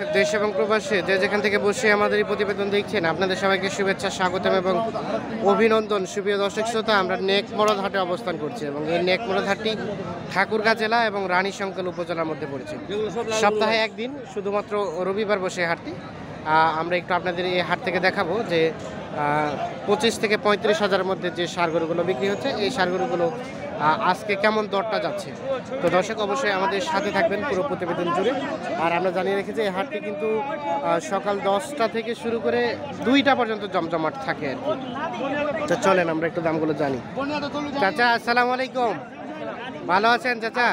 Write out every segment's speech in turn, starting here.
দর্শক দেশ এবং প্রবাসে যে যেখান থেকে বসে আমাদের এই প্রতিবেদন দেখছেন, আপনাদের সবাইকে শুভেচ্ছা, স্বাগতম এবং অভিনন্দন। সুপ্রিয় দর্শক শ্রোতা, আমরা নেকমরদ হাটে অবস্থান করছি এবং এই নেকমরদ হাটটি ঠাকুরগাঁ জেলা এবং রানীশঙ্কল উপজেলার মধ্যে পড়েছে। সপ্তাহে একদিন শুধুমাত্র রবিবার বসে হাটটি। আমরা একটু আপনাদের এই হাট থেকে দেখাবো যে 25 থেকে 35 হাজারের মধ্যে যে ষাঁড় গরুগুলো বিক্রি হচ্ছে, এই ষাঁড় গরুগুলো আজকে কেমন দরটা যাচ্ছে। তো দর্শক অবশ্যই আমাদের সাথে থাকবেন পুরো প্রতিবেদন জুড়ে। আর আমরা জানিয়ে রেখেছি এই হাটটি কিন্তু সকাল 10টা থেকে শুরু করে 2টা পর্যন্ত জমজমাট থাকে আর কি। তো চলেন আমরা একটু দামগুলো জানি। চাচা আসসালামু আলাইকুম, ভালো আছেন চাচা?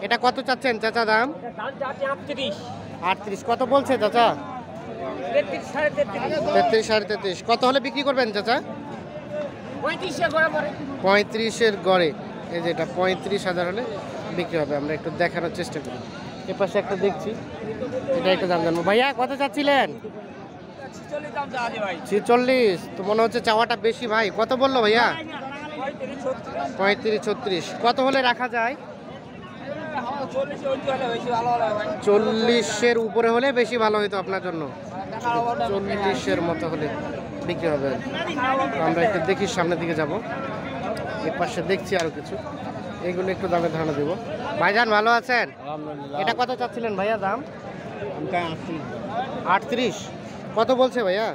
এটা কত চাচ্ছেন চাচা দাম? 38। কত বলছে চাচা? 33 33। কত হলে বিক্রি করবেন চাচা? 35-এর গড়ে। এই যে এটা 35,000 হলে বিক্রি হবে। আমরা একটু দেখানোর চেষ্টা করি। এ পাশে একটা দেখছি, এটা একটু দাম জানবো। ভাইয়া কত চাচ্ছিলেন? 46। তো মনে হচ্ছে চাওয়াটা বেশি ভাই। কত বললো ভাইয়া? 35-36। কত হলে রাখা যায়? 40-এর উপরে হলে বেশি ভালো হতো আপনার জন্য। 40-এর মতো হলে বিক্রি হবে। আমরা একটু দেখি, সামনের দিকে যাব। এর পাশে দেখছি আরো কিছু, এগুলো একটু দামের ধারণা দেবো। ভাইজান ভালো আছেন? এটা কত চাচ্ছিলেন ভাইয়া দাম? 38। কত বলছে ভাইয়া?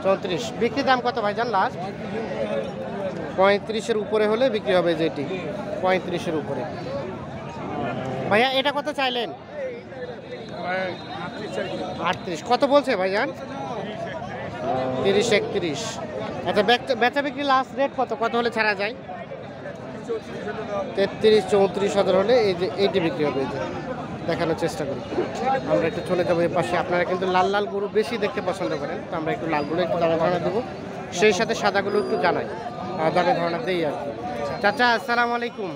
34। বিক্রি দাম কত ভাইজান লাস্ট? 35-এর উপরে হলে বিক্রি হবে। যেটি 35-এর উপরে। ভাইয়া এটা কত চাইলেন? 38। কত বলছে ভাইজান? 30-31। আচ্ছা বেচা বিক্রি লাস্ট রেট কত? কত হলে ছাড়া যায়? 33-34 হাজার হলে এই যে এইটি বিক্রি হবে। এই যে দেখানোর চেষ্টা করি। আমরা একটু চলে যাবো এর পাশে। আপনারা কিন্তু লাল লাল গরু বেশি দেখতে পছন্দ করেন, তো আমরা একটু লালগুলো একটু দামে ধারণা দেবো, সেই সাথে সাদাগুলো একটু জানাই, দামে ধারণা দেই আর কি। চাচা আসসালামু আলাইকুম,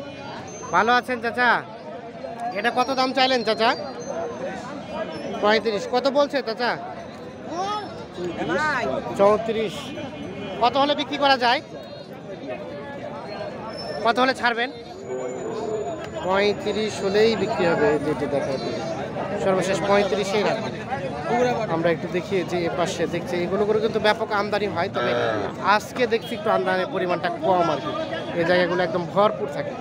ভালো আছেন চাচা? এটা কত দাম চাইলেন চাচা? 35। কত বলছে চাচা? 34। কত হলে বিক্রি করা যায়? কত হলে ছাড়বেন? 35 হলেই বিক্রি হবে। যেটি দেখা সর্বশেষ 35-এই রাখবেন। আমরা একটু দেখি যে এ পাশে দেখছি এগুলো করে কিন্তু ব্যাপক আমদানি হয়, তবে আজকে দেখছি একটু আমদানির পরিমাণটা কম আর কি। এই জায়গাগুলো একদম ভরপুর থাকে।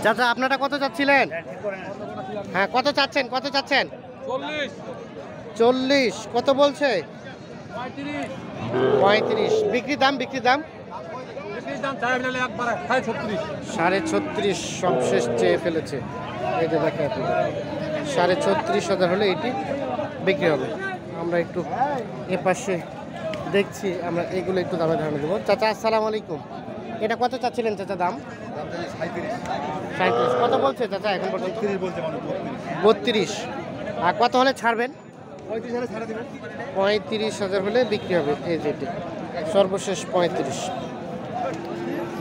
চাচা আপনারা কত চাচ্ছিলেন? হ্যাঁ কত চাচ্ছেন? কত চাচ্ছেন? 40। কত বলছে? 35। বিক্রি দাম? বিক্রি দাম 36.5 সবশেষ চেয়ে ফেলেছে। এই যে দেখা 36.5 হলে এটি বিক্রি হবে। আমরা একটু এ পাশে দেখছি, আমরা এগুলো একটু দামে ধারণা দেবো। চাচা আসসালামু আলাইকুম, এটা কত চাচ্ছিলেন চাচা দাম? 37। কত বলছে চাচা এখন পর্যন্ত? 32। আর কত হলে ছাড়বেন? 35,000 হলে বিক্রি হবে। এই যেটি সর্বশেষ 35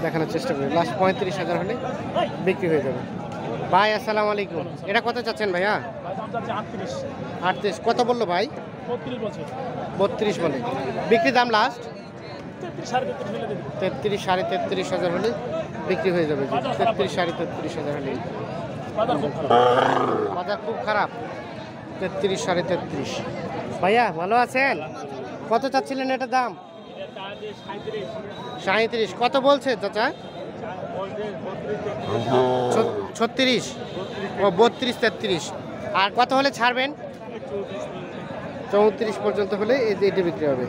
দেখানোর চেষ্টা করি। লাস্ট 35,000 হলে বিক্রি হয়ে যাবে। ভাই আসসালামু আলাইকুম, এটা কত চাচ্ছেন ভাইয়া? 38। কত বললো ভাই? 32 বলে। বিক্রি দাম লাস্ট 33 33,500 হলে বিক্রি হয়ে যাবে। 33 33,500 হলে। বাজার খুব খারাপ। 33 33। ভাইয়া ভালো আছেন? কত চাচ্ছিলেন এটা দাম? 37। কত বলছে চাচা? 36। ও 32 33। আর কত হলে ছাড়বেন? 34 পর্যন্ত হলে এটি বিক্রি হবে।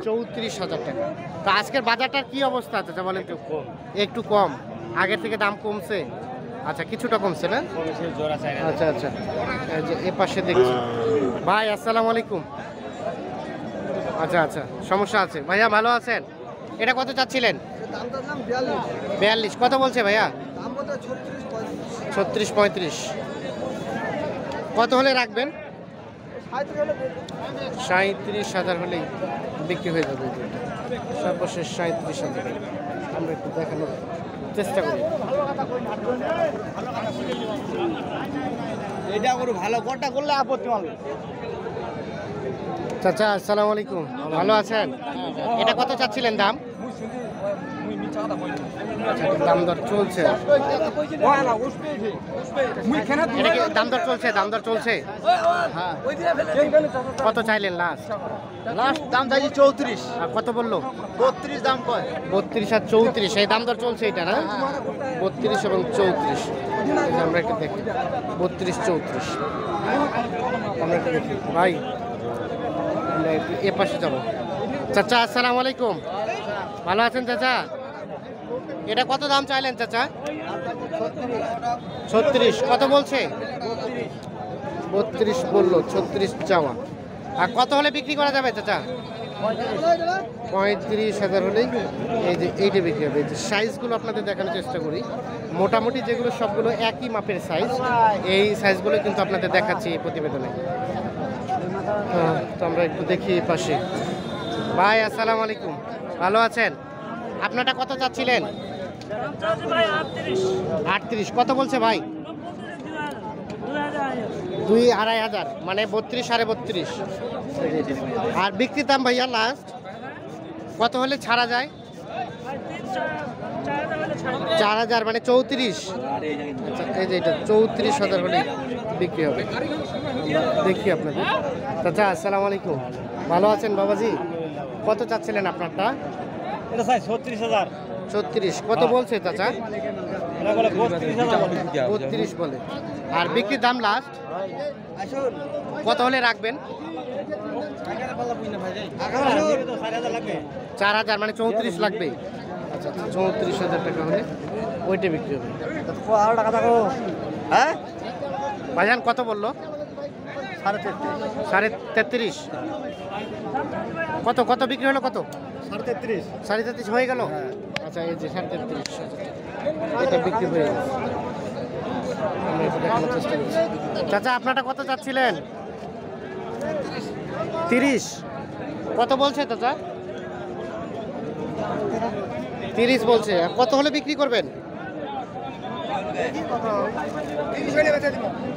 34,000 টাকা। তো আজকের বাজারটার কি অবস্থা চাচা বলেন তো? একটু কম, আগের থেকে দাম কমছে? আচ্ছা কিছুটা কমছে না? আচ্ছা আচ্ছা। এই যে এ পাশে দেখছি। ভাই আসসালামু আলাইকুম। আচ্ছা আচ্ছা, সমস্যা আছে। ভাইয়া ভালো আছেন? এটা কত চাচ্ছিলেন? 42। কত বলছে ভাইয়া? 36 35। কত হলে রাখবেন? 37,000 হলেই বিক্রি হয়ে যাবে। সর্বশেষ 37,000। আমরা একটু দেখানোর চেষ্টা করি। এটা করো ভালো কোনটা করলে আপত্তি মানবে। চাচা আসসালামু আলাইকুম, ভালো আছেন? এটা কত চাচ্ছিলেন দাম? আচ্ছা, দাম দর চলছে। এটা কি দাম দর চলছে? দাম দর চলছে। কত চাইলেন লাস্ট? লাস্ট দাম চাইছি 34। আর কত বললো? 32 দাম কয়। 32 আর 34 এই দাম দর চলছে এটা না? 32 এবং 34 এই যে আমরা একটু দেখি 32 34 আমরা একটু দেখি ভাই, আমরা একটু এ পাশে যাবো। চাচা আসসালামু আলাইকুম, ভালো আছেন চাচা? এটা কত দাম চাইলেন চাচা? 36। কত বলছে? 32 বললো, 36 চাওয়া। আর কত হলে বিক্রি করা যাবে চাচা? 35,000 হলেই এই যে এইটা বিক্রি হবে। এই যে সাইজগুলো আপনাদের দেখানোর চেষ্টা করি, মোটামুটি যেগুলো সবগুলো একই মাপের সাইজ, এই সাইজগুলো কিন্তু আপনাদের দেখাচ্ছি এই প্রতিবেদনে। তো আমরা একটু দেখি এই পাশে। ভাই আসসালামু আলাইকুম, ভালো আছেন? আপনারটা কত চাচ্ছিলেন? 38। কত বলছে ভাই? 2,500 মানে 32 সাড়ে 32। আর বিক্রির দাম ভাইয়া লাস্ট কত হলে ছাড়া যায়? 4,000 মানে 34। আচ্ছা, এই যে এটা 34,000 হলে বিক্রি হবে। দেখি আপনাদের। চাচা আসসালামু আলাইকুম, ভালো আছেন বাবাজি? কত চাচ্ছিলেন আপনারটা? এটা চাই 36,000। 36। কত বলছে চাচা? এটা বলে 32,000। 32 বলে। আর বিক্রির দাম লাস্ট কত হলে রাখবেন? 4,000 মানে 34 লাগবে। আচ্ছা, 34,000 টাকা হলে ওইটা বিক্রি হবে। আরো টাকা থাকো। হ্যাঁ ভাইজান কত বললো? 33.5। কত কত বিক্রি হলো? কত? 33। 33.5 হয়ে গেল। আচ্ছা, এই যে 33,000 এটা বিক্রি হয়ে গেছে। আমরা একটু দেখানোর চেষ্টা করছি। চাচা আপনারটা কত চাচ্ছিলেন? 30। কত বলছে চাচা? 30 বলছে। আর কত হলে বিক্রি করবেন?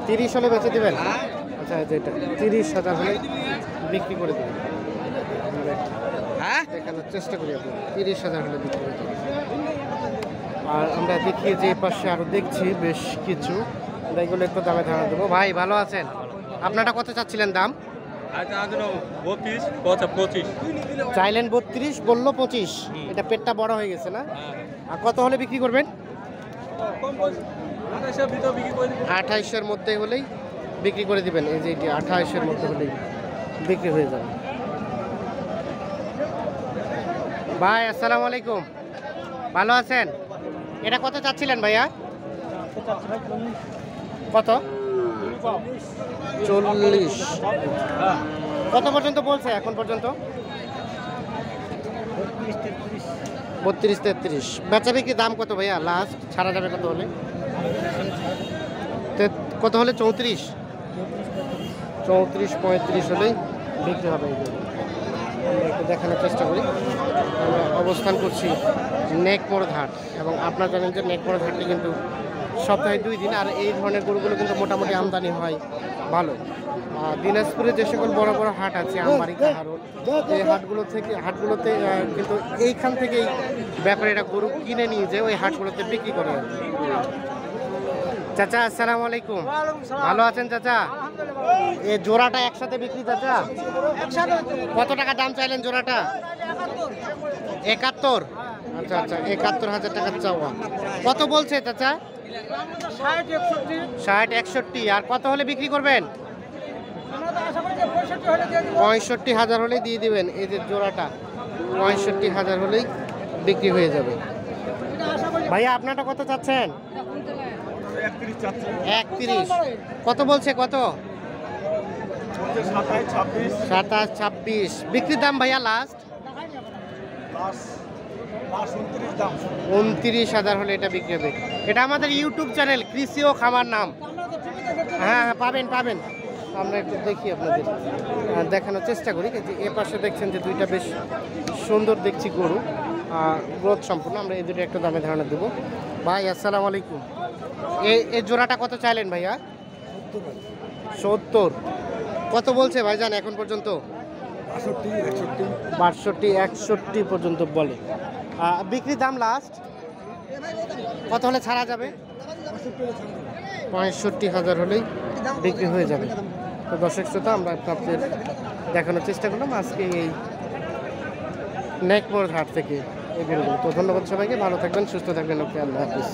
30 হলে বেচে দিবেন। আচ্ছা, এই যে এটা 30,000 হলে বিক্রি করে দেবেন। হ্যাঁ দেখানোর চেষ্টা করি আপনি 30,000 হলে বিক্রি করে দেবেন। আর আমরা দেখি যে পাশে আরো দেখছি বেশ কিছু, এগুলো একটু দামে ধারণা দেবো। ভাই ভালো আছেন? আপনারটা কত চাচ্ছিলেন দাম? 25। চাইলেন 32, বললো 25। এটা পেটটা বড় হয়ে গেছে না? আর কত হলে বিক্রি করবেন? 28-এর মধ্যে হলেই বিক্রি করে দিবেন। এই যে এটি 28-এর মধ্যে হলেই বিক্রি হয়ে যাবে। ভাই আসসালামু আলাইকুম, ভালো আছেন? এটা কত চাচ্ছিলেন ভাইয়া? কত? 40। কত পর্যন্ত বলছে এখন পর্যন্ত? 32-33। বেচা বিক্রি দাম কত ভাইয়া লাস্ট ছাড়া যাবে কত হলে? কত হলে? 34। 34-35 হলেই বিক্রি হবে। আমরা একটু দেখানোর চেষ্টা করি। আমরা অবস্থান করছি নেকমোড় হাট, এবং আপনারা জানেন যে নেকমোড় হাটটি কিন্তু সপ্তাহে 2 দিন, আর এই ধরনের গরুগুলো কিন্তু মোটামুটি আমদানি হয় ভালো। দিনাজপুরে যে সকল বড় বড় হাট আছে, আমবাড়ি, কাহারোল, এই হাটগুলোতে কিন্তু এইখান থেকেই ব্যাপারীরা গরু কিনে নিয়ে যায় ওই হাটগুলোতে বিক্রি করে। চাচা আসসালামু আলাইকুম, ভালো আছেন চাচা? এই জোড়াটা একসাথে বিক্রি চাচা? কত টাকা দাম চাইলেন জোড়াটা? 71। আচ্ছা আচ্ছা, 71,000 টাকা চাওয়া। কত বলছে চাচা? 60-61। আর কত হলে বিক্রি করবেন? 65,000 হলেই দিয়ে দিবেন। এই যে জোড়াটা 65,000 হলেই বিক্রি হয়ে যাবে। ভাইয়া আপনারটা কত চাচ্ছেন? 31। কত বলছে? কত? 27-26। বিক্রির দাম ভাইয়া লাস্ট 29,000 হলে এটা বিক্রি হবে। এটা আমাদের ইউটিউব চ্যানেল কৃষি ও খামার নাম। হ্যাঁ পাবেন পাবেন। আমরা একটু দেখি আপনাদের দেখানোর চেষ্টা করি। যে এ পাশে দেখছেন যে দুইটা বেশ সুন্দর দেখছি গরু, গ্রোথ সম্পূর্ণ। আমরা এই দুটো একটা দামে ধারণা দেবো। ভাই আসসালামু আলাইকুম, এই জোড়াটা কত চাইলেন ভাইয়া? 70। কত বলছে ভাইজান এখন পর্যন্ত? 62-61 পর্যন্ত বলে। বিক্রির দাম লাস্ট কত হলে ছাড়া যাবে? 65,000 হলেই বিক্রি হয়ে যাবে। তো দর্শক শ্রোতা, আমরা আপনাদের দেখানোর চেষ্টা করলাম আজকে এই নেকমোড় হাট থেকে এই ভিডিওগুলো। তো ধন্যবাদ সবাইকে, ভালো থাকবেন, সুস্থ থাকবেন, ওকে, আল্লাহ হাফিজ।